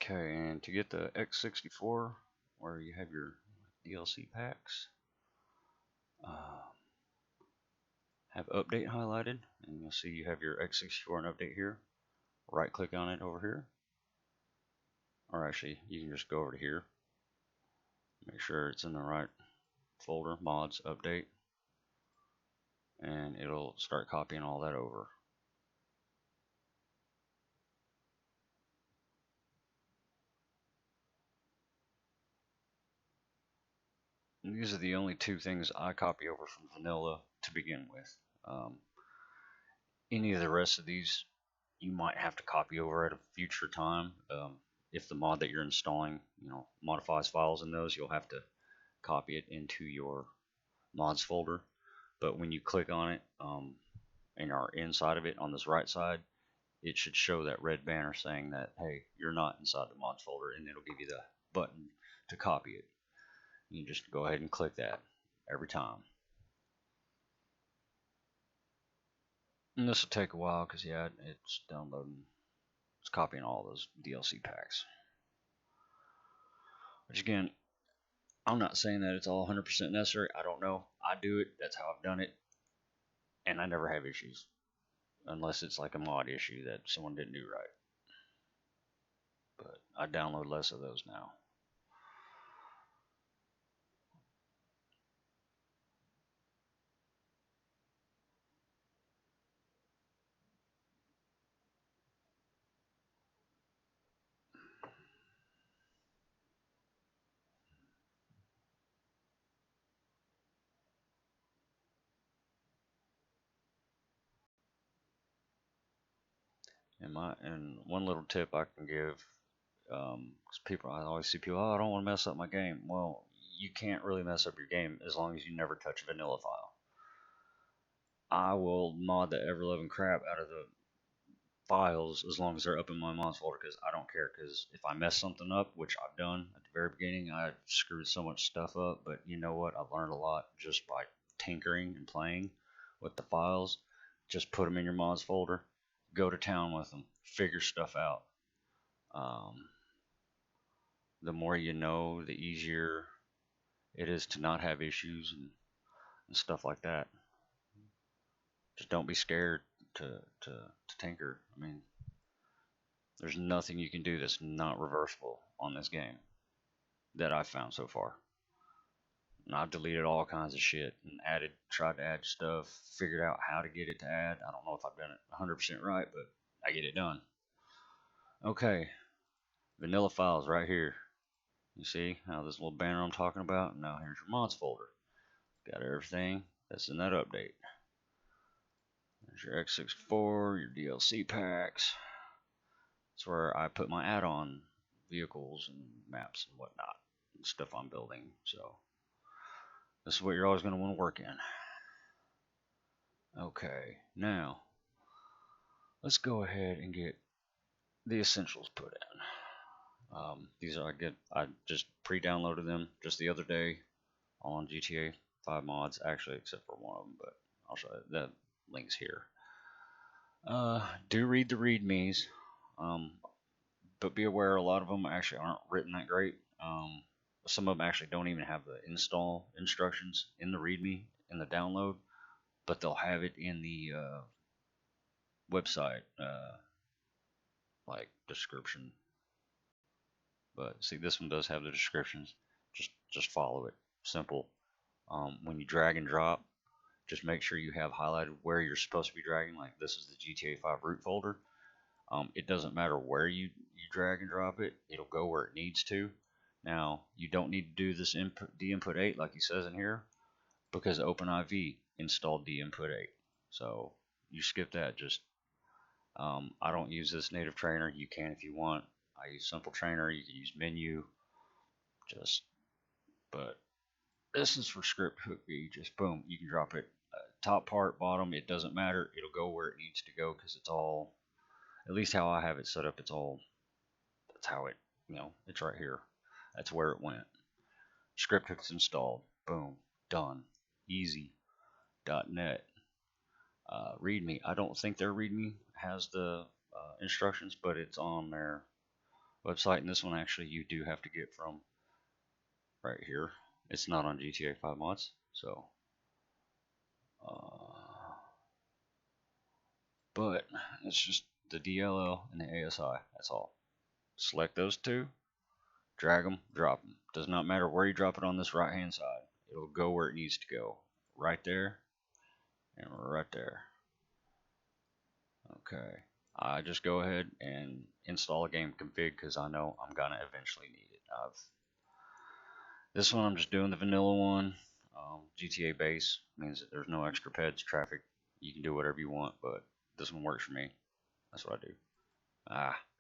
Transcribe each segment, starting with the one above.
Okay, and to get the X64, where you have your DLC packs, uh, have update highlighted, and you'll see you have your X64 and update here. Right click on it over here, or actually you can just go over to here, make sure it's in the right folder, mods, update, and it'll start copying all that over. And these are the only two things I copy over from vanilla to begin with. Any of the rest of these you might have to copy over at a future time. If the mod that you're installing, modifies files in those, you'll have to copy it into your mods folder. But when you click on it and are inside of it on this right side, it should show that red banner saying that, hey, you're not inside the mods folder, and it'll give you the button to copy it. You just go ahead and click that every time. And this will take a while because, yeah, it's downloading, it's copying all those DLC packs. Which, again, I'm not saying that it's all 100% necessary. I don't know. I do it. That's how I've done it. And I never have issues. Unless it's like a mod issue that someone didn't do right. But I download less of those now. And one little tip I can give, because I always see people, oh, I don't want to mess up my game. Well, you can't really mess up your game as long as you never touch a vanilla file. I will mod the ever-loving crap out of the files as long as they're up in my mods folder, because I don't care. Because if I mess something up, which I've done at the very beginning, I screwed so much stuff up. But you know what? I've learned a lot just by tinkering and playing with the files. Just put them in your mods folder, go to town with them, figure stuff out. The more you know, the easier it is to not have issues and stuff like that. Just don't be scared to tinker. I mean, there's nothing you can do that's not reversible on this game that I've found so far. And I've deleted all kinds of shit and tried to add stuff, figured out how to get it to add. I don't know if I've done it 100% right, but I get it done. Okay, vanilla files right here. You see how this little banner I'm talking about? Now here's your mods folder. Got everything that's in that update. There's your X64, your DLC packs. That's where I put my add-on vehicles and maps and whatnot, and stuff I'm building. So this is what you're always going to want to work in. Okay, now let's go ahead and get the essentials put in. These are I just pre-downloaded them just the other day on GTA5 mods, actually, except for one of them, but I'll show you. The link's here. Do read the readmes, but be aware a lot of them actually aren't written that great. Some of them actually don't even have the install instructions in the readme in the download, but they'll have it in the website like description. But see, this one does have the descriptions. Just follow it. Simple. When you drag and drop, just make sure you have highlighted where you're supposed to be dragging. Like this is the GTA5 root folder. It doesn't matter where you drag and drop it. It'll go where it needs to. Now, you don't need to do this dinput 8 like he says in here, because OpenIV installed dinput 8. So you skip that. I don't use this native trainer. You can if you want. I use simple trainer. You can use menu. But this is for script hooky. Just boom, you can drop it. Top part, bottom, it doesn't matter. It'll go where it needs to go because it's all, at least how I have it set up, that's how it, it's right here. That's where it went. Script hook's installed. Boom, done. Easy. .net. README. I don't think their README has the instructions, but it's on their website, and this one actually you do have to get from right here. It's not on GTA 5 mods, so but it's just the DLL and the ASI. That's all. Select those two, drag them, drop them. Does not matter where you drop it on this right hand side. It'll go where it needs to go. Right there and right there. Okay. I just go ahead and install a game config because I know I'm gonna eventually need it. This one I'm just doing the vanilla one. GTA base means that there's no extra peds traffic. You can do whatever you want, but this one works for me. That's what I do.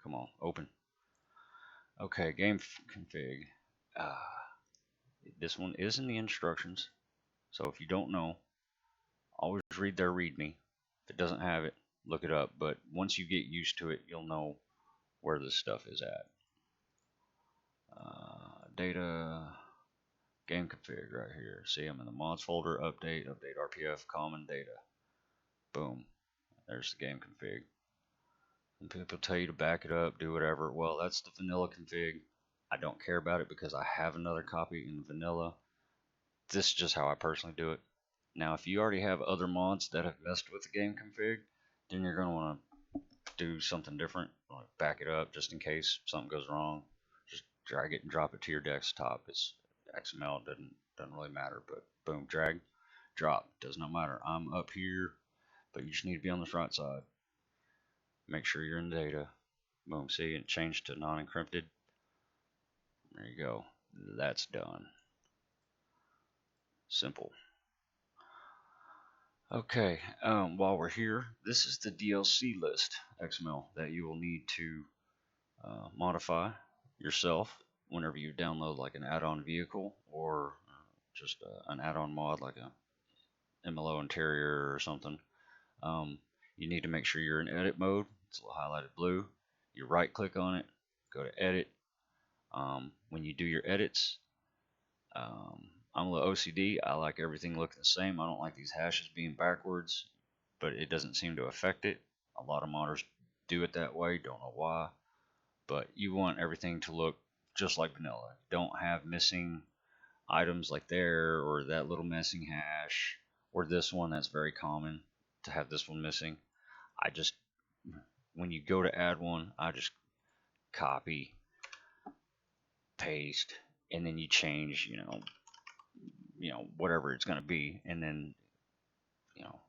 Come on, open. Okay, game config. This one is in the instructions, so if you don't know, always read their README. If it doesn't have it, look it up. But once you get used to it, you'll know where this stuff is at. Data, game config right here. See, I'm in the mods folder, update RPF, common data. Boom. There's the game config. And people tell you to back it up, do whatever. Well, that's the vanilla config. I don't care about it because I have another copy in the vanilla. This is just how I personally do it. Now, if you already have other mods that have messed with the game config, then you're going to want to do something different. Like back it up just in case something goes wrong. Just drag it and drop it to your desktop. It's XML, doesn't really matter. But boom, drag, drop. Does not matter. I'm up here, but you just need to be on this right side. Make sure you're in data. Boom, see, it changed to non-encrypted. There you go. That's done. Simple. Okay, while we're here, this is the DLC list XML that you will need to modify yourself whenever you download like an add-on vehicle or just an add-on mod like a MLO interior or something. You need to make sure you're in edit mode. It's a little highlighted blue. You right click on it, go to edit. When you do your edits, I'm a little OCD. I like everything looking the same. I don't like these hashes being backwards, but it doesn't seem to affect it. A lot of modders do it that way. Don't know why, but you want everything to look just like vanilla. Don't have missing items like there or that little missing hash or this one. That's very common to have this one missing. When you go to add one, I just copy, paste, and then you change, whatever it's going to be, and then,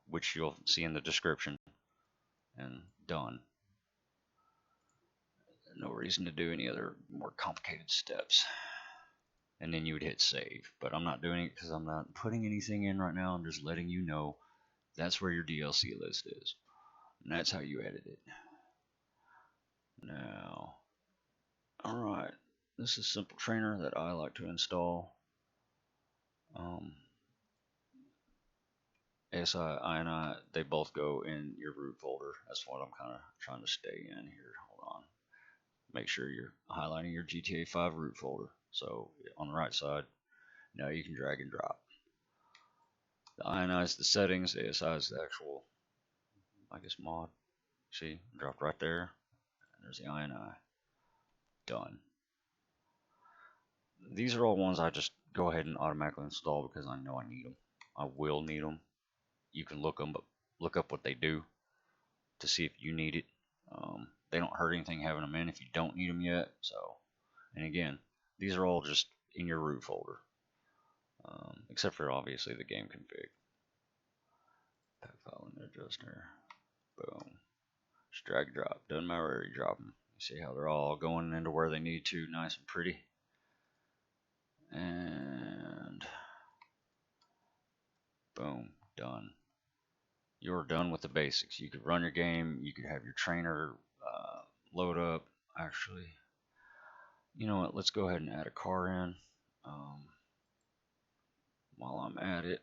which you'll see in the description, and done. No reason to do any other more complicated steps. And then you would hit save, but I'm not doing it because I'm not putting anything in right now. I'm just letting you know that's where your DLC list is, and that's how you edit it. Now, alright, this is Simple Trainer that I like to install. ASI, INI, they both go in your root folder. That's what I'm kind of trying to stay in here. Hold on. Make sure you're highlighting your GTA5 root folder. So on the right side, now you can drag and drop. The INI is the settings, ASI is the actual, I guess, mod. See, dropped right there. And there's the INI. Done. These are all ones I just go ahead and automatically install because I know I need them. I will need them. You can look up what they do to see if you need it. They don't hurt anything having them in if you don't need them yet. So, and again, these are all just in your root folder, except for obviously the game config. Pack file in adjuster. Boom. Just drag and drop. Doesn't matter where you drop them. You see how they're all going into where they need to, nice and pretty. And boom, done. You're done with the basics. You could run your game. You could have your trainer load up. Actually, you know what? Let's go ahead and add a car in while I'm at it.